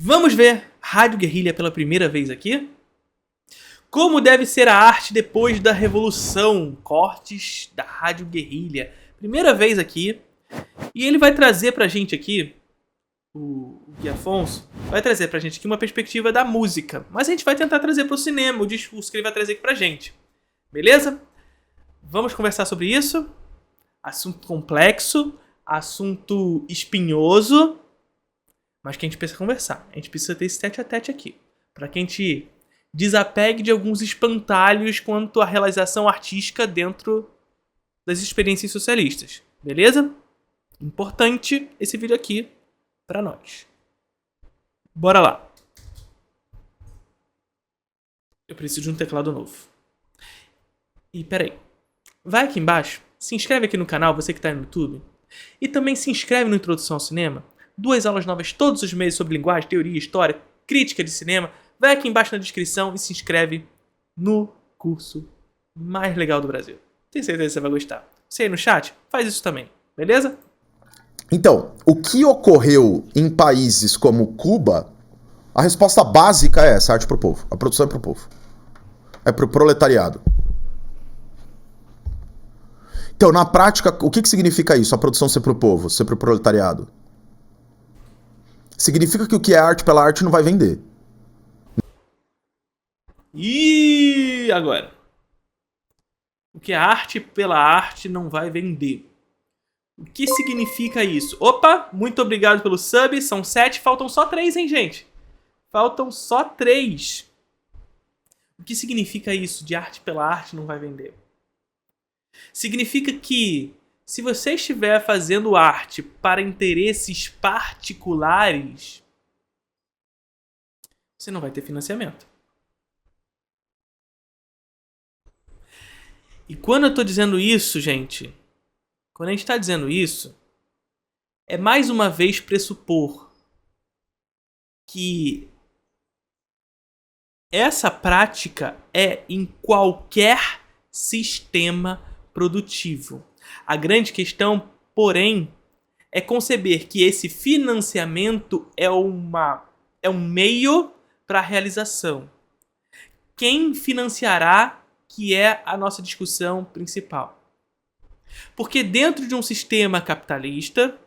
Vamos ver Rádio Guerrilha pela primeira vez aqui? Como deve ser a arte depois da Revolução? Cortes da Rádio Guerrilha. Primeira vez aqui. E ele vai trazer pra gente aqui, o Gui Afonso, vai trazer pra gente aqui uma perspectiva da música. Mas a gente vai tentar trazer pro cinema o discurso que ele vai trazer aqui pra gente. Beleza? Vamos conversar sobre isso. Assunto complexo, assunto espinhoso, mas que a gente precisa conversar. A gente precisa ter esse tete-a-tete aqui. Pra que a gente desapegue de alguns espantalhos quanto à realização artística dentro das experiências socialistas. Beleza? Importante esse vídeo aqui pra nós. Bora lá. Eu preciso de um teclado novo. E peraí. Vai aqui embaixo, se inscreve aqui no canal, você que tá no YouTube. E também se inscreve no Introdução ao Cinema. 2 aulas novas todos os meses sobre linguagem, teoria, história, crítica de cinema. Vai aqui embaixo na descrição e se inscreve no curso mais legal do Brasil. Tenho certeza que você vai gostar. Você aí no chat, faz isso também, beleza? Então, o que ocorreu em países como Cuba, a resposta básica é essa: arte pro povo. A produção é pro povo. É pro proletariado. Então, na prática, o que significa isso? A produção ser pro povo, ser pro proletariado? Significa que o que é arte pela arte não vai vender. E agora? O que é arte pela arte não vai vender. O que significa isso? Opa, muito obrigado pelo sub. São 7, faltam só 3, hein, gente? Faltam só 3. O que significa isso de arte pela arte não vai vender? Significa que se você estiver fazendo arte para interesses particulares, você não vai ter financiamento. E quando eu estou dizendo isso, gente, quando a gente está dizendo isso, é mais uma vez pressupor que essa prática é em qualquer sistema produtivo. A grande questão, porém, é conceber que esse financiamento é um meio para a realização. Quem financiará que é a nossa discussão principal. Porque dentro de um sistema capitalista,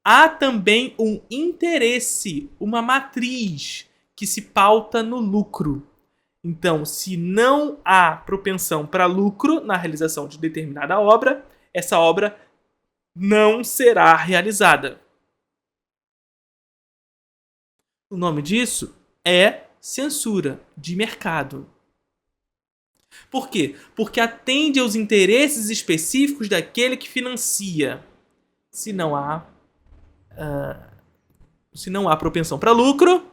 há também um interesse, uma matriz que se pauta no lucro. Então, se não há propensão para lucro na realização de determinada obra, essa obra não será realizada. O nome disso é censura de mercado. Por quê? Porque atende aos interesses específicos daquele que financia. Se não há propensão para lucro,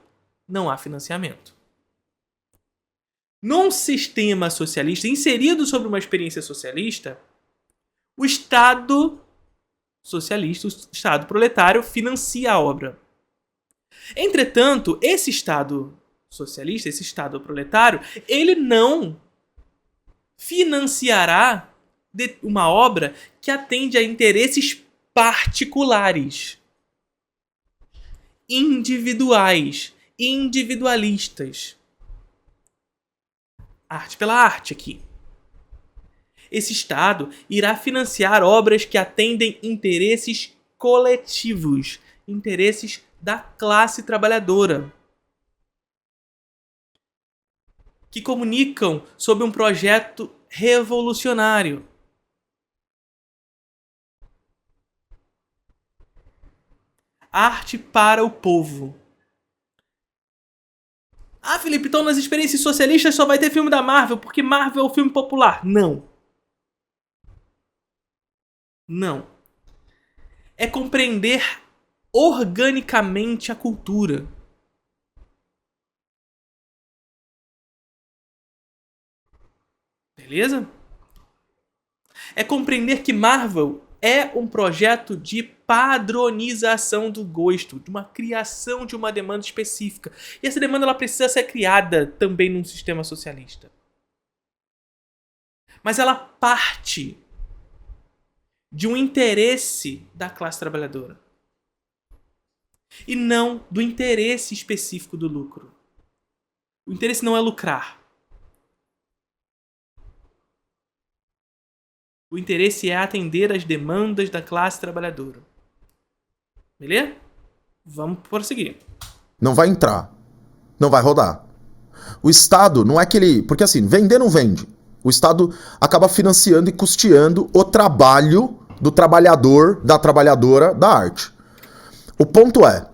não há financiamento. Num sistema socialista, inserido sobre uma experiência socialista, o Estado socialista, o Estado proletário, financia a obra. Entretanto, esse Estado socialista, esse Estado proletário, ele não financiará uma obra que atende a interesses particulares, individuais, individualistas. Arte pela arte aqui. Esse Estado irá financiar obras que atendem interesses coletivos, interesses da classe trabalhadora, que comunicam sobre um projeto revolucionário. Arte para o povo. Ah, Felipe, então nas experiências socialistas só vai ter filme da Marvel, porque Marvel é o filme popular. Não. Não. É compreender organicamente a cultura. Beleza? É compreender que Marvel é um projeto de padronização do gosto, de uma criação de uma demanda específica. E essa demanda ela precisa ser criada também num sistema socialista. Mas ela parte de um interesse da classe trabalhadora. E não do interesse específico do lucro. O interesse não é lucrar. O interesse é atender às demandas da classe trabalhadora. Beleza? Vamos prosseguir. Não vai entrar. Não vai rodar. O Estado não é que ele... Porque assim, vender não vende. O Estado acaba financiando e custeando o trabalho do trabalhador, da trabalhadora, da arte. O ponto é,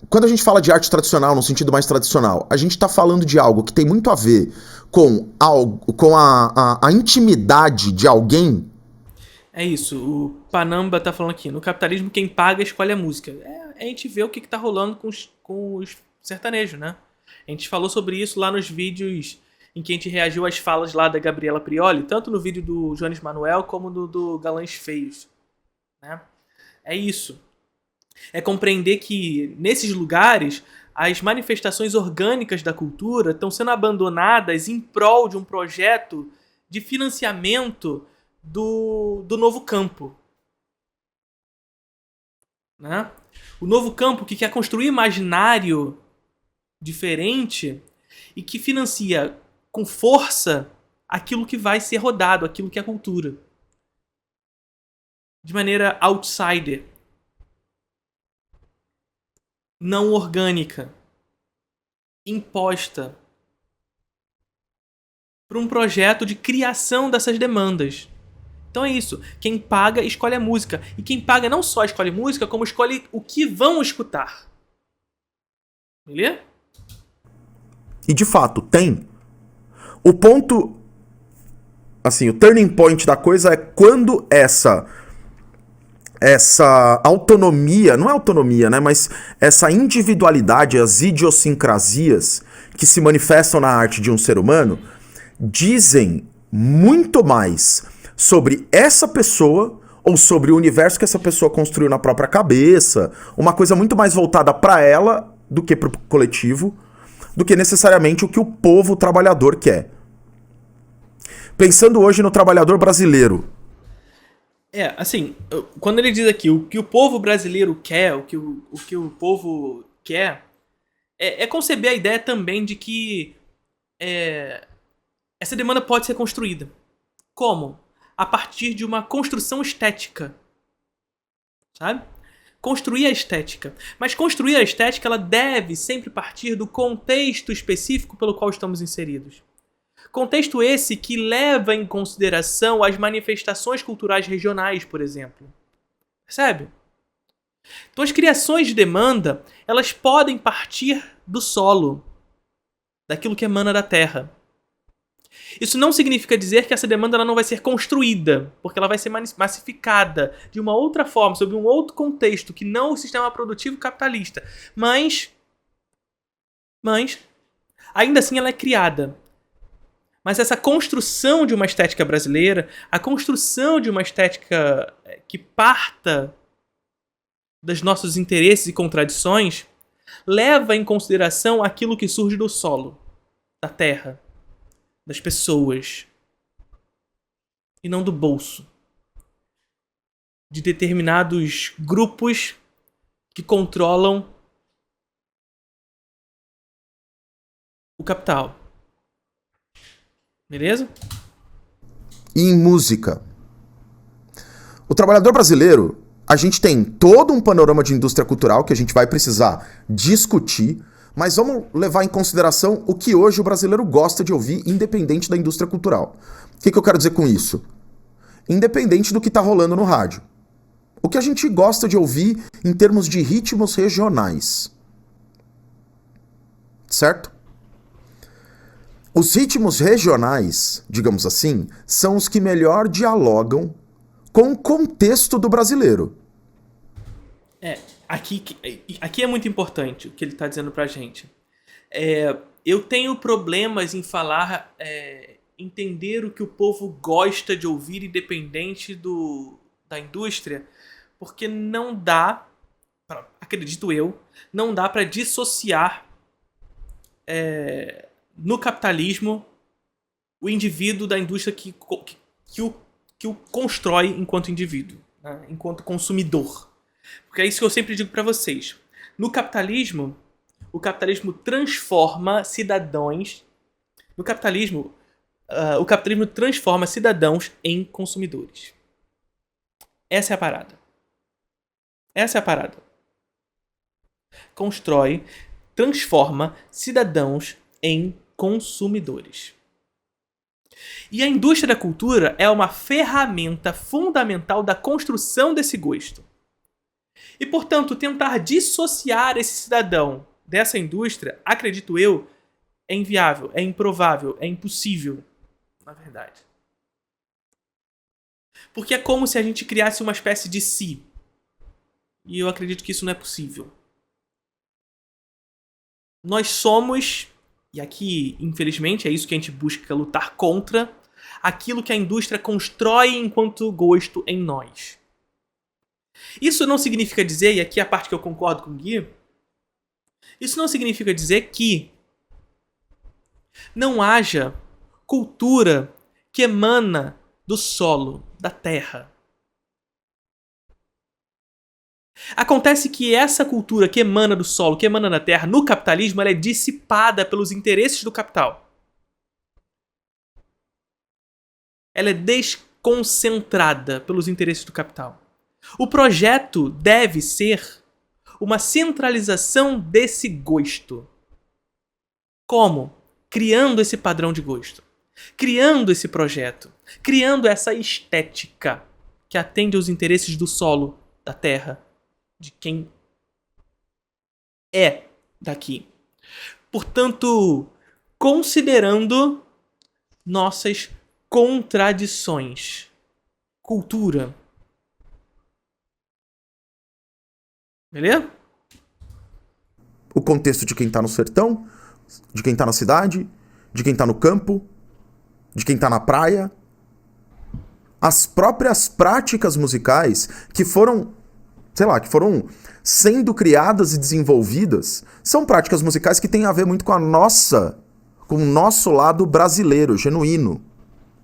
quando a gente fala de arte tradicional, no sentido mais tradicional, a gente está falando de algo que tem muito a ver com a intimidade de alguém. É isso, o Panamba tá falando aqui, no capitalismo quem paga escolhe a música. A gente vê o que tá rolando com os sertanejos, né? A gente falou sobre isso lá nos vídeos em que a gente reagiu às falas lá da Gabriela Prioli, tanto no vídeo do Jones Manuel como no do Galãs Feios, né? É isso. É compreender que, nesses lugares, as manifestações orgânicas da cultura estão sendo abandonadas em prol de um projeto de financiamento do novo campo. Né? O novo campo que quer construir imaginário diferente e que financia com força aquilo que vai ser rodado, aquilo que é cultura. De maneira outsider. Não orgânica, imposta por um projeto de criação dessas demandas. Então é isso. Quem paga escolhe a música. E quem paga não só escolhe música, como escolhe o que vão escutar. Beleza? E de fato, tem. O ponto... Assim, o turning point da coisa é quando essa autonomia, não é autonomia, né, mas essa individualidade, as idiosincrasias que se manifestam na arte de um ser humano, dizem muito mais sobre essa pessoa ou sobre o universo que essa pessoa construiu na própria cabeça, uma coisa muito mais voltada para ela do que para o coletivo, do que necessariamente o que o povo trabalhador quer. Pensando hoje no trabalhador brasileiro, assim, quando ele diz aqui o que o povo brasileiro quer, o que o povo quer, é conceber a ideia também de que essa demanda pode ser construída. Como? A partir de uma construção estética. Sabe? Construir a estética. Mas construir a estética, ela deve sempre partir do contexto específico pelo qual estamos inseridos. Contexto esse que leva em consideração as manifestações culturais regionais, por exemplo. Percebe? Então as criações de demanda, elas podem partir do solo, daquilo que emana da terra. Isso não significa dizer que essa demanda ela não vai ser construída, porque ela vai ser massificada de uma outra forma, sob um outro contexto, que não o sistema produtivo capitalista. Mas ainda assim ela é criada. Mas essa construção de uma estética brasileira, a construção de uma estética que parta dos nossos interesses e contradições, leva em consideração aquilo que surge do solo, da terra, das pessoas, e não do bolso, de determinados grupos que controlam o capital. Beleza? E em música. O trabalhador brasileiro, a gente tem todo um panorama de indústria cultural que a gente vai precisar discutir, mas vamos levar em consideração o que hoje o brasileiro gosta de ouvir, independente da indústria cultural. O que eu quero dizer com isso? Independente do que está rolando no rádio. O que a gente gosta de ouvir em termos de ritmos regionais. Certo? Os ritmos regionais, digamos assim, são os que melhor dialogam com o contexto do brasileiro. Aqui é muito importante o que ele está dizendo pra gente. Eu tenho problemas em falar, entender o que o povo gosta de ouvir independente da indústria, porque não dá, acredito eu, não dá para dissociar no capitalismo o indivíduo da indústria que o constrói enquanto indivíduo, né? Enquanto consumidor. Porque é isso que eu sempre digo para vocês. No capitalismo, o capitalismo transforma cidadãos. No capitalismo, o capitalismo transforma cidadãos em consumidores. Essa é a parada. Essa é a parada. Constrói, transforma cidadãos em consumidores. E a indústria da cultura é uma ferramenta fundamental da construção desse gosto. E, portanto, tentar dissociar esse cidadão dessa indústria, acredito eu, é inviável, é improvável, é impossível, na verdade. Porque é como se a gente criasse uma espécie de si. E eu acredito que isso não é possível. Nós somos, e aqui, infelizmente, é isso que a gente busca lutar contra, aquilo que a indústria constrói enquanto gosto em nós. Isso não significa dizer, e aqui é a parte que eu concordo com o Gui, isso não significa dizer que não haja cultura que emana do solo, da terra. Acontece que essa cultura que emana do solo, que emana da terra, no capitalismo, ela é dissipada pelos interesses do capital. Ela é desconcentrada pelos interesses do capital. O projeto deve ser uma centralização desse gosto. Como? Criando esse padrão de gosto. Criando esse projeto. Criando essa estética que atende aos interesses do solo, da terra, de quem é daqui. Portanto, considerando nossas contradições. Cultura. Beleza? O contexto de quem tá no sertão, de quem tá na cidade, de quem tá no campo, de quem tá na praia. As próprias práticas musicais que foram sendo criadas e desenvolvidas, são práticas musicais que têm a ver muito com o nosso lado brasileiro, genuíno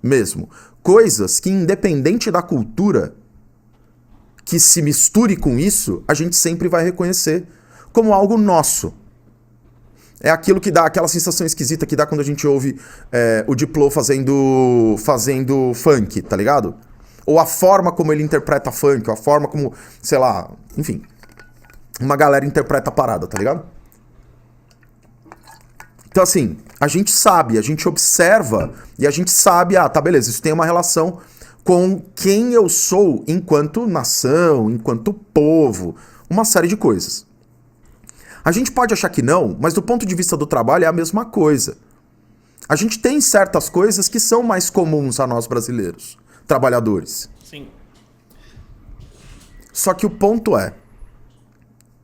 mesmo. Coisas que, independente da cultura que se misture com isso, a gente sempre vai reconhecer como algo nosso. É aquilo que dá aquela sensação esquisita que dá quando a gente ouve o Diplo fazendo funk, tá ligado? Ou a forma como ele interpreta funk, ou a forma como, sei lá, enfim, uma galera interpreta a parada, tá ligado? Então, assim, a gente sabe, a gente observa e a gente sabe, tá, beleza, isso tem uma relação com quem eu sou enquanto nação, enquanto povo, uma série de coisas. A gente pode achar que não, mas do ponto de vista do trabalho é a mesma coisa. A gente tem certas coisas que são mais comuns a nós brasileiros, trabalhadores. Sim. Só que o ponto é,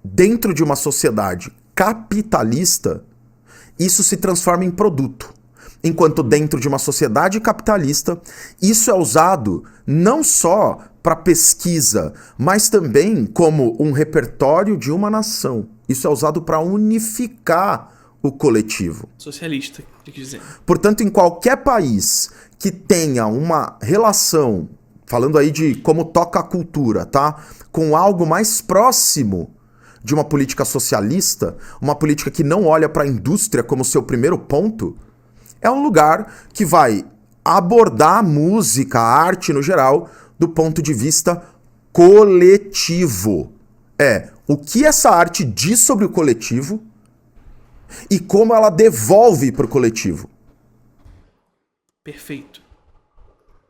dentro de uma sociedade capitalista, isso se transforma em produto. Enquanto dentro de uma sociedade capitalista, isso é usado não só para pesquisa, mas também como um repertório de uma nação. Isso é usado para unificar o coletivo. Socialista, quer dizer. Portanto, em qualquer país que tenha uma relação, falando aí de como toca a cultura, tá? Com algo mais próximo de uma política socialista, uma política que não olha para a indústria como seu primeiro ponto, é um lugar que vai abordar a música, a arte no geral, do ponto de vista coletivo. O que essa arte diz sobre o coletivo e como ela devolve para o coletivo. Perfeito.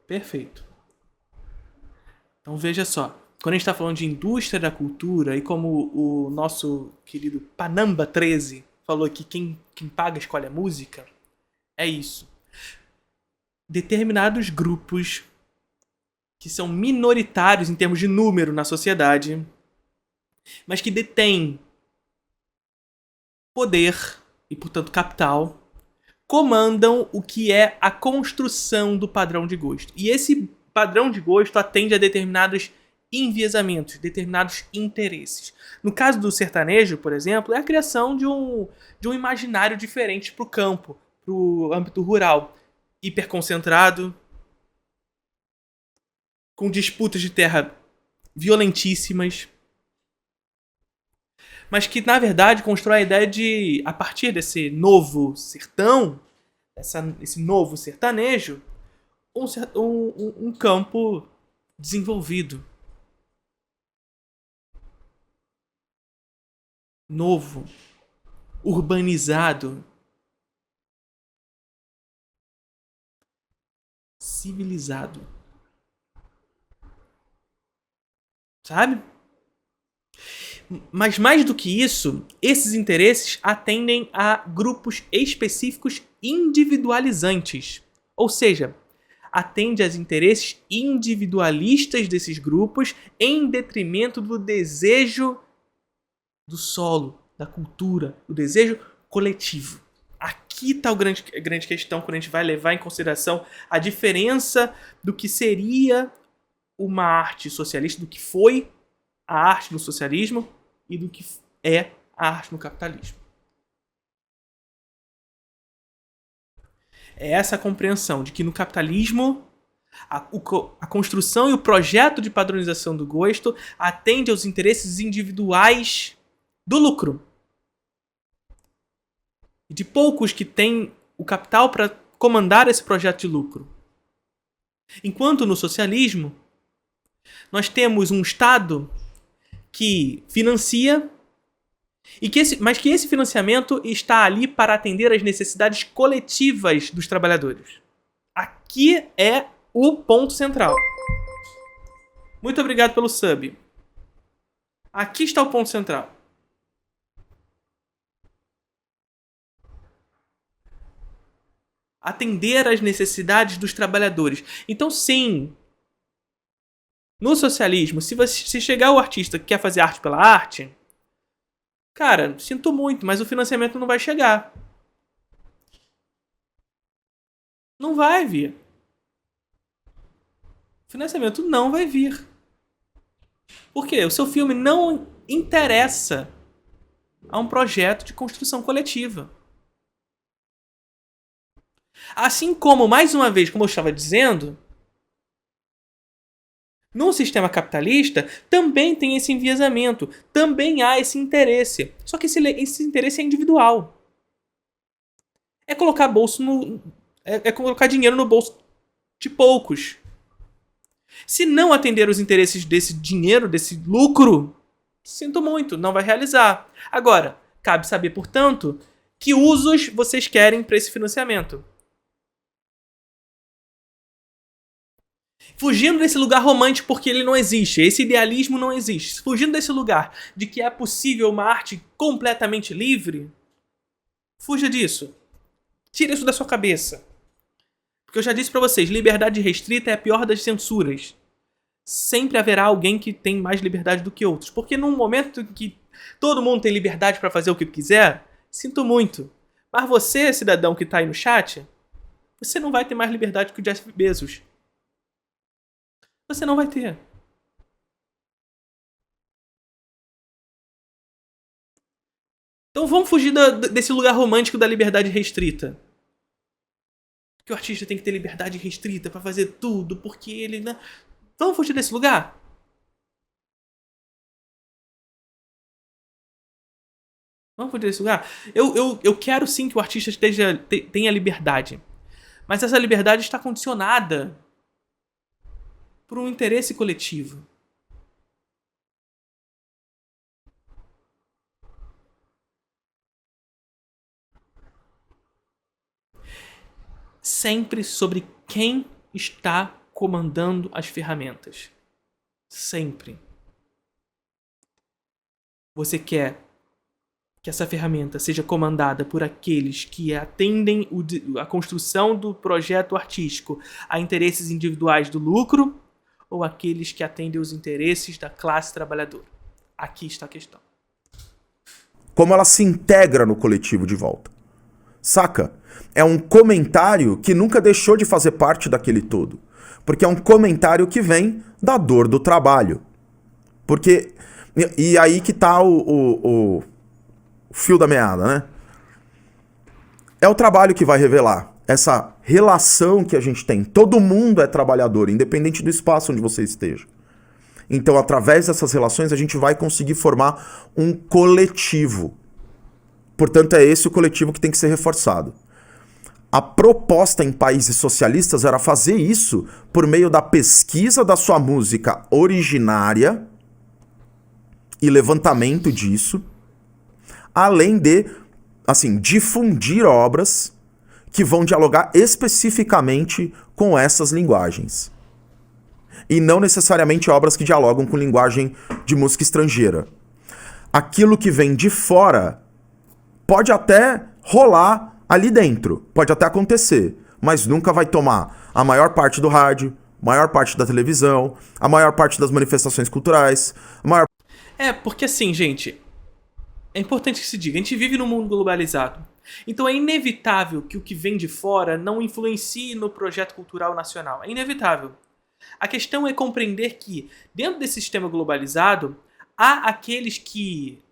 Perfeito. Então veja só, quando a gente está falando de indústria da cultura e como o nosso querido Panamba 13 falou que quem paga escolhe a música, é isso. Determinados grupos que são minoritários em termos de número na sociedade, mas que detêm poder e, portanto, capital, comandam o que é a construção do padrão de gosto. E esse padrão de gosto atende a determinados enviesamentos, determinados interesses. No caso do sertanejo, por exemplo, é a criação de um imaginário diferente para o campo, para o âmbito rural, hiperconcentrado, com disputas de terra violentíssimas, mas que na verdade constrói a ideia de, a partir desse novo sertão, esse novo sertanejo, um campo desenvolvido, novo, urbanizado, civilizado. Sabe? Mas mais do que isso, esses interesses atendem a grupos específicos individualizantes. Ou seja, atende aos interesses individualistas desses grupos em detrimento do desejo do solo, da cultura, do desejo coletivo. Aqui está a grande questão quando a gente vai levar em consideração a diferença do que seria uma arte socialista, do que foi a arte no socialismo e do que é a arte no capitalismo. É essa a compreensão de que no capitalismo a construção e o projeto de padronização do gosto atende aos interesses individuais do lucro. E de poucos que têm o capital para comandar esse projeto de lucro. Enquanto no socialismo, nós temos um Estado que financia, mas que esse financiamento está ali para atender às necessidades coletivas dos trabalhadores. Aqui é o ponto central. Muito obrigado pelo sub. Aqui está o ponto central. Atender às necessidades dos trabalhadores. Então, sim, no socialismo, se chegar o artista que quer fazer arte pela arte, cara, sinto muito, mas o financiamento não vai chegar. Não vai vir. O financiamento não vai vir. Por quê? O seu filme não interessa a um projeto de construção coletiva. Assim como, mais uma vez, como eu estava dizendo, no sistema capitalista também tem esse enviesamento, também há esse interesse. Só que esse interesse é individual. É colocar colocar dinheiro no bolso de poucos. Se não atender os interesses desse dinheiro, desse lucro, sinto muito, não vai realizar. Agora, cabe saber, portanto, que usos vocês querem para esse financiamento. Fugindo desse lugar romântico porque ele não existe, esse idealismo não existe. Fugindo desse lugar de que é possível uma arte completamente livre, fuja disso. Tira isso da sua cabeça. Porque eu já disse pra vocês, liberdade restrita é a pior das censuras. Sempre haverá alguém que tem mais liberdade do que outros. Porque num momento em que todo mundo tem liberdade pra fazer o que quiser, sinto muito. Mas você, cidadão que tá aí no chat, você não vai ter mais liberdade que o Jeff Bezos. Você não vai ter. Então vamos fugir desse lugar romântico da liberdade restrita. Que o artista tem que ter liberdade restrita pra fazer tudo, porque ele... Né? Vamos fugir desse lugar? Vamos fugir desse lugar? Eu quero sim que o artista tenha liberdade. Mas essa liberdade está condicionada por um interesse coletivo. Sempre sobre quem está comandando as ferramentas. Sempre. Você quer que essa ferramenta seja comandada por aqueles que atendem a construção do projeto artístico a interesses individuais do lucro ou aqueles que atendem os interesses da classe trabalhadora? Aqui está a questão. Como ela se integra no coletivo de volta. Saca? É um comentário que nunca deixou de fazer parte daquele todo. Porque é um comentário que vem da dor do trabalho. Porque... E aí que tá o fio da meada, né? É o trabalho que vai revelar essa relação que a gente tem. Todo mundo é trabalhador, independente do espaço onde você esteja. Então, através dessas relações, a gente vai conseguir formar um coletivo. Portanto, é esse o coletivo que tem que ser reforçado. A proposta em países socialistas era fazer isso por meio da pesquisa da sua música originária e levantamento disso, além de, assim, difundir obras que vão dialogar especificamente com essas linguagens. E não necessariamente obras que dialogam com linguagem de música estrangeira. Aquilo que vem de fora pode até rolar ali dentro, pode até acontecer, mas nunca vai tomar a maior parte do rádio, a maior parte da televisão, a maior parte das manifestações culturais, a maior... Porque assim, gente, é importante que se diga, a gente vive num mundo globalizado. Então é inevitável que o que vem de fora não influencie no projeto cultural nacional. É inevitável. A questão é compreender que, dentro desse sistema globalizado, há aqueles que,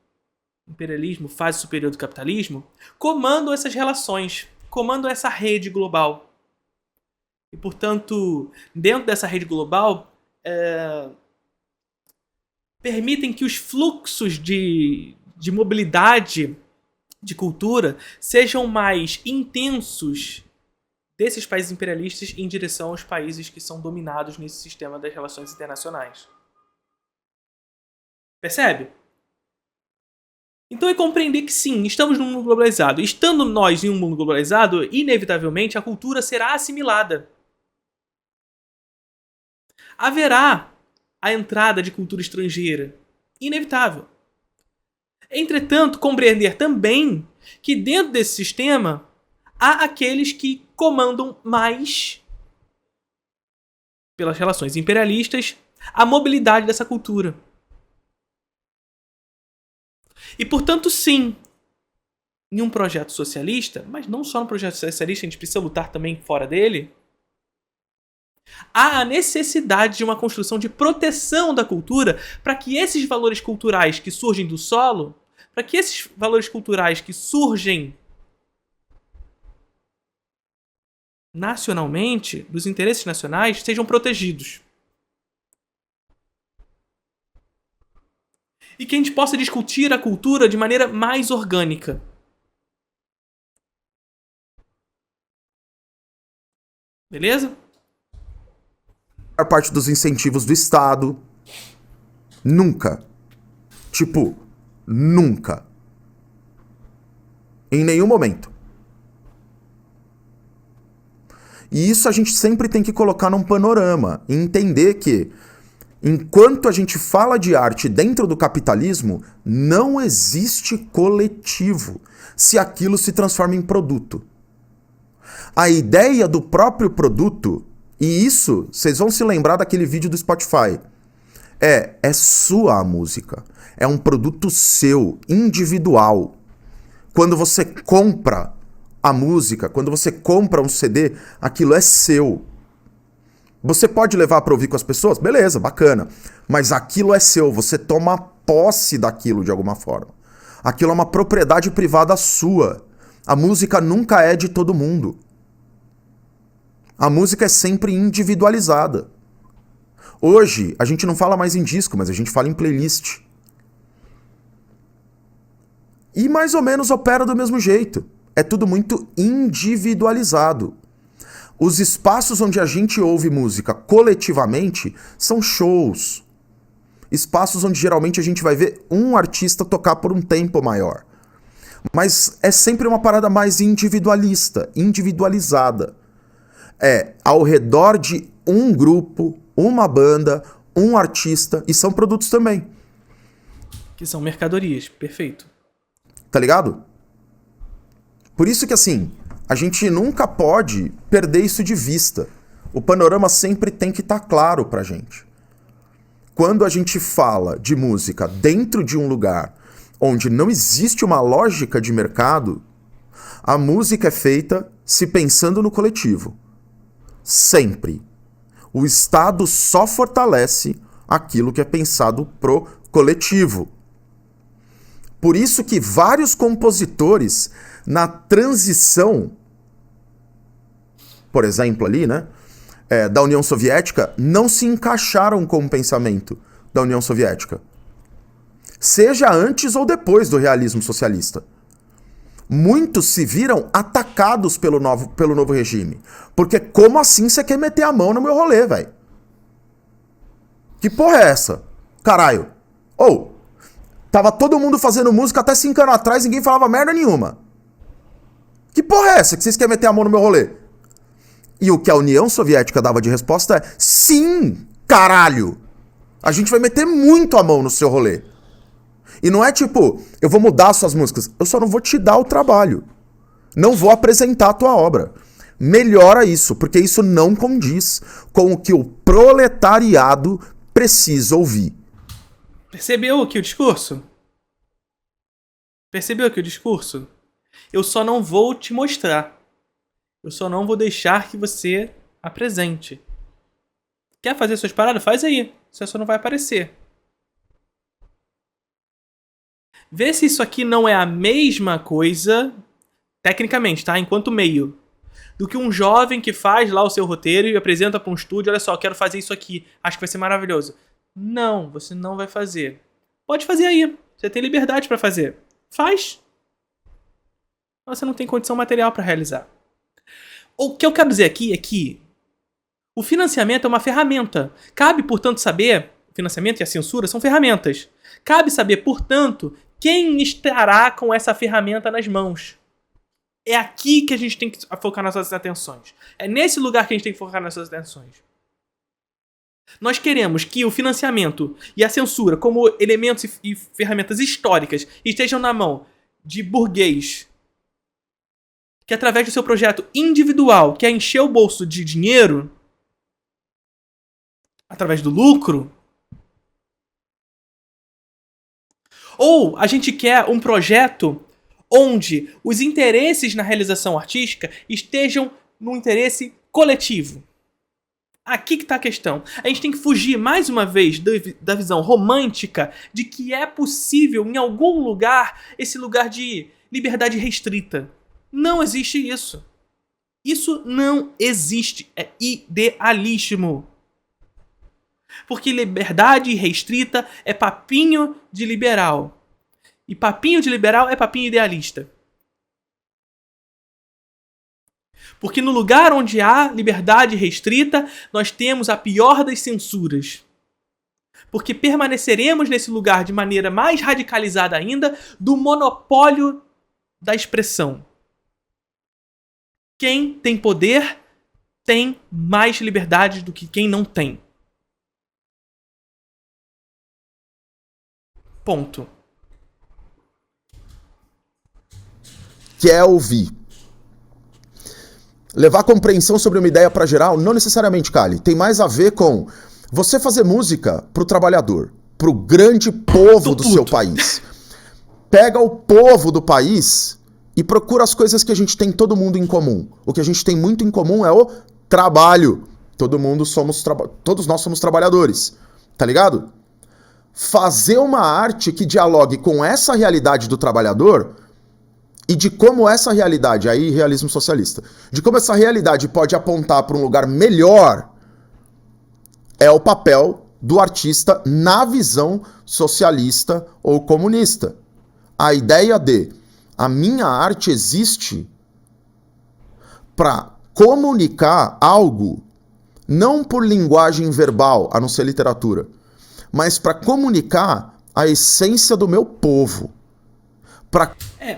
imperialismo, fase superior do capitalismo, comandam essas relações, comandam essa rede global. E, portanto, dentro dessa rede global, permitem que os fluxos de mobilidade de cultura sejam mais intensos desses países imperialistas em direção aos países que são dominados nesse sistema das relações internacionais. Percebe? Então é compreender que sim, estamos num mundo globalizado. Estando nós em um mundo globalizado, inevitavelmente a cultura será assimilada. Haverá a entrada de cultura estrangeira. Inevitável. Entretanto, compreender também que dentro desse sistema há aqueles que comandam mais, pelas relações imperialistas, a mobilidade dessa cultura. E, portanto, sim, em um projeto socialista, mas não só no projeto socialista, a gente precisa lutar também fora dele, há a necessidade de uma construção de proteção da cultura para que esses valores culturais que surgem do solo, para que esses valores culturais que surgem nacionalmente, dos interesses nacionais, sejam protegidos. E que a gente possa discutir a cultura de maneira mais orgânica. Beleza? A parte dos incentivos do Estado. Nunca. Nunca. Em nenhum momento. E isso a gente sempre tem que colocar num panorama e entender que, enquanto a gente fala de arte dentro do capitalismo, não existe coletivo se aquilo se transforma em produto. A ideia do próprio produto, e isso, vocês vão se lembrar daquele vídeo do Spotify, é sua a música. É um produto seu, individual. Quando você compra a música, quando você compra um CD, aquilo é seu. Você pode levar para ouvir com as pessoas? Beleza, bacana. Mas aquilo é seu, você toma posse daquilo de alguma forma. Aquilo é uma propriedade privada sua. A música nunca é de todo mundo. A música é sempre individualizada. Hoje, a gente não fala mais em disco, mas a gente fala em playlist. E mais ou menos opera do mesmo jeito. É tudo muito individualizado. Os espaços onde a gente ouve música coletivamente são shows. Espaços onde geralmente a gente vai ver um artista tocar por um tempo maior. Mas é sempre uma parada mais individualista, individualizada. É ao redor de um grupo, uma banda, um artista, e são produtos também. Que são mercadorias, perfeito. Tá ligado? Por isso que, assim, a gente nunca pode perder isso de vista. O panorama sempre tem que estar claro pra gente. Quando a gente fala de música dentro de um lugar onde não existe uma lógica de mercado, a música é feita se pensando no coletivo. Sempre. O Estado só fortalece aquilo que é pensado pro coletivo. Por isso que vários compositores, na transição, por exemplo ali, né, da União Soviética, não se encaixaram com o pensamento da União Soviética. Seja antes ou depois do realismo socialista. Muitos se viram atacados pelo novo regime. Porque como assim você quer meter a mão no meu rolê, velho? Que porra é essa? Caralho. Tava todo mundo fazendo música até 5 anos atrás e ninguém falava merda nenhuma. Que porra é essa que vocês querem meter a mão no meu rolê? E o que a União Soviética dava de resposta é: sim, caralho! A gente vai meter muito a mão no seu rolê. E não é tipo, eu vou mudar suas músicas, eu só não vou te dar o trabalho. Não vou apresentar a tua obra. Melhora isso, porque isso não condiz com o que o proletariado precisa ouvir. Percebeu aqui o discurso? Percebeu aqui o discurso? Eu só não vou te mostrar. Eu só não vou deixar que você apresente. Quer fazer suas paradas? Faz aí. Você só não vai aparecer. Vê se isso aqui não é a mesma coisa, tecnicamente, tá? Enquanto meio, do que um jovem que faz lá o seu roteiro e apresenta para um estúdio: olha só, quero fazer isso aqui, acho que vai ser maravilhoso. Não, você não vai fazer. Pode fazer aí. Você tem liberdade para fazer. Faz. Mas você não tem condição material para realizar. O que eu quero dizer aqui é que o financiamento é uma ferramenta. Cabe, portanto, saber... O financiamento e a censura são ferramentas. Cabe saber, portanto, quem estará com essa ferramenta nas mãos. É aqui que a gente tem que focar nossas atenções. É nesse lugar que a gente tem que focar nossas atenções. Nós queremos que o financiamento e a censura, como elementos e ferramentas históricas, estejam na mão de burguês que, através do seu projeto individual, quer encher o bolso de dinheiro através do lucro. Ou a gente quer um projeto onde os interesses na realização artística estejam no interesse coletivo. Aqui que está a questão. A gente tem que fugir, mais uma vez, da visão romântica de que é possível, em algum lugar, esse lugar de liberdade restrita. Não existe isso. Isso não existe. É idealíssimo. Porque liberdade restrita é papinho de liberal. E papinho de liberal é papinho idealista. Porque no lugar onde há liberdade restrita, nós temos a pior das censuras. Porque permaneceremos nesse lugar de maneira mais radicalizada ainda do monopólio da expressão. Quem tem poder tem mais liberdade do que quem não tem. Ponto. Quer ouvir. Levar compreensão sobre uma ideia para geral, não necessariamente, Kali. Tem mais a ver com você fazer música pro trabalhador, pro grande povo do seu país. Pega o povo do país e procura as coisas que a gente tem todo mundo em comum. O que a gente tem muito em comum é o trabalho. Todos nós somos trabalhadores. Tá ligado? Fazer uma arte que dialogue com essa realidade do trabalhador e de como essa realidade, aí realismo socialista, de como essa realidade pode apontar para um lugar melhor, é o papel do artista na visão socialista ou comunista. A ideia de a minha arte existe para comunicar algo, não por linguagem verbal, a não ser literatura, mas para comunicar a essência do meu povo.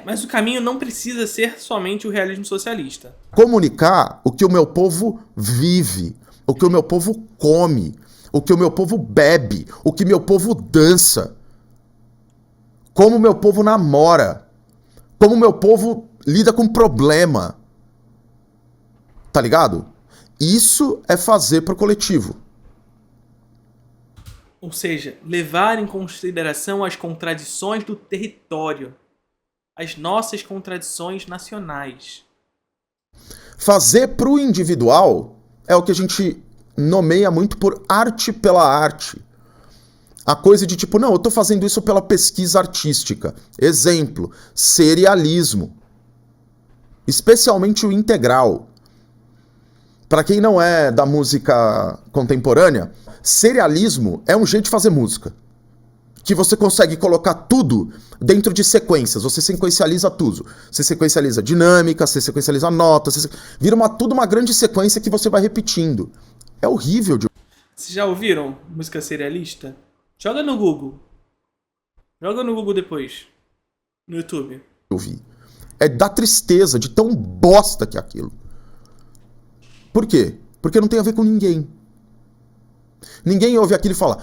Mas o caminho não precisa ser somente o realismo socialista. Comunicar o que o meu povo vive, o que o meu povo come, o que o meu povo bebe, o que meu povo dança, como o meu povo namora, como o meu povo lida com problema. Tá ligado? Isso é fazer pro coletivo. Ou seja, levar em consideração as contradições do território. As nossas contradições nacionais. Fazer pro individual é o que a gente nomeia muito por arte pela arte. A coisa de tipo, não, eu tô fazendo isso pela pesquisa artística. Exemplo, serialismo. Especialmente o integral. Para quem não é da música contemporânea, Serialismo é um jeito de fazer música. Que você consegue colocar tudo dentro de sequências. Você sequencializa tudo. Você sequencializa dinâmica, você sequencializa notas. Vira tudo uma grande sequência que você vai repetindo. É horrível de... Vocês já ouviram música serialista? Joga no Google. Joga no Google depois. No YouTube. ouvir. É da tristeza, de tão bosta que é aquilo. Por quê? Porque não tem a ver com ninguém. Ninguém ouve aquilo e fala...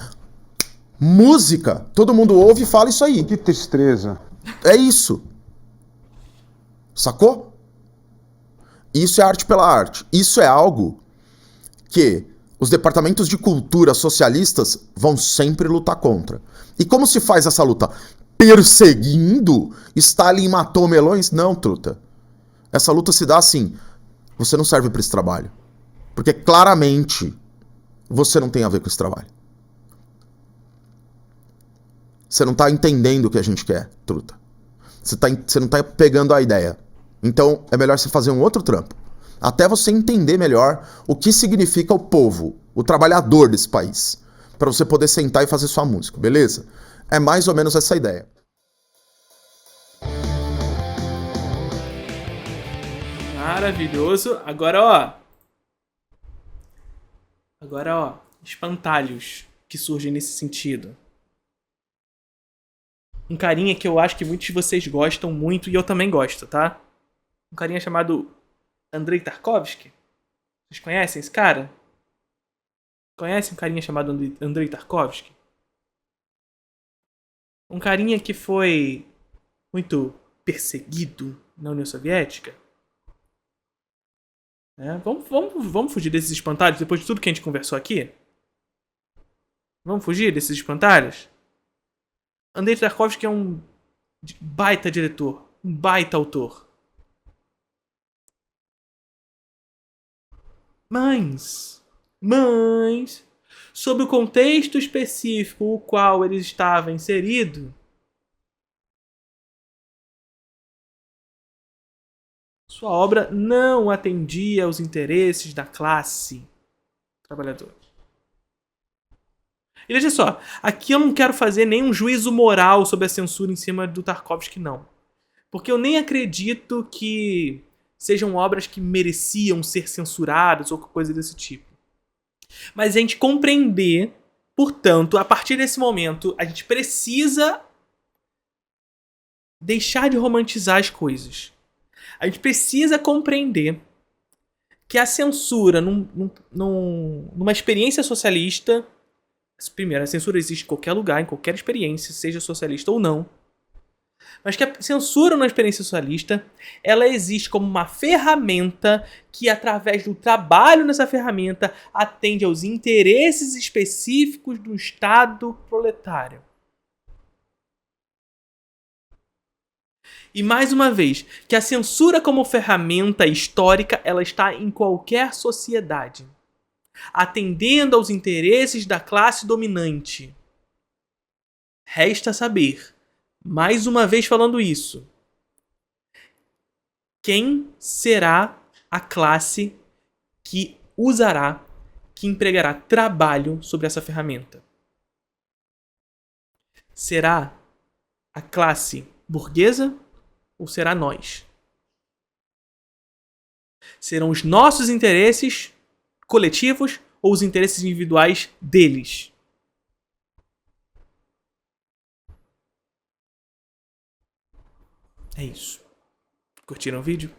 Música, todo mundo ouve e fala isso aí. Que tristeza. É isso. Sacou? Isso é arte pela arte. Isso é algo que os departamentos de cultura socialistas vão sempre lutar contra. E como se faz essa luta? Perseguindo? Stalin matou melões? Não, truta. Essa luta se dá assim. Você não serve para esse trabalho. Porque claramente você não tem a ver com esse trabalho. Você não tá entendendo o que a gente quer, truta. Você não tá pegando a ideia. Então, é melhor você fazer um outro trampo. Até você entender melhor o que significa o povo, o trabalhador desse país. Pra você poder sentar e fazer sua música, beleza? É mais ou menos essa ideia. Maravilhoso. Agora, ó. Espantalhos que surgem nesse sentido. Um carinha que eu acho que muitos de vocês gostam muito e eu também gosto, tá? Um carinha chamado Andrei Tarkovsky. Vocês conhecem esse cara? Conhecem um carinha chamado Andrei Tarkovsky? Um carinha que foi muito perseguido na União Soviética. Vamos fugir desses espantalhos depois de tudo que a gente conversou aqui? Vamos fugir desses espantalhos? Andrei Tarkovsky é um baita diretor, um baita autor. Mas, sob o contexto específico o qual ele estava inserido, sua obra não atendia aos interesses da classe trabalhadora. E veja só, aqui eu não quero fazer nenhum juízo moral sobre a censura em cima do Tarkovsky, não. Porque eu nem acredito que sejam obras que mereciam ser censuradas ou coisa desse tipo. Mas a gente compreender, portanto, a partir desse momento, a gente precisa deixar de romantizar as coisas. A gente precisa compreender que a censura numa experiência socialista... Primeiro, a censura existe em qualquer lugar, em qualquer experiência, seja socialista ou não. Mas que a censura numa experiência socialista, ela existe como uma ferramenta que, através do trabalho nessa ferramenta, atende aos interesses específicos do Estado proletário. E mais uma vez, que a censura como ferramenta histórica, ela está em qualquer sociedade, atendendo aos interesses da classe dominante. Resta saber, mais uma vez falando isso, quem será a classe que usará, que empregará trabalho sobre essa ferramenta? Será a classe burguesa ou será nós? Serão os nossos interesses coletivos ou os interesses individuais deles? É isso. Curtiram o vídeo?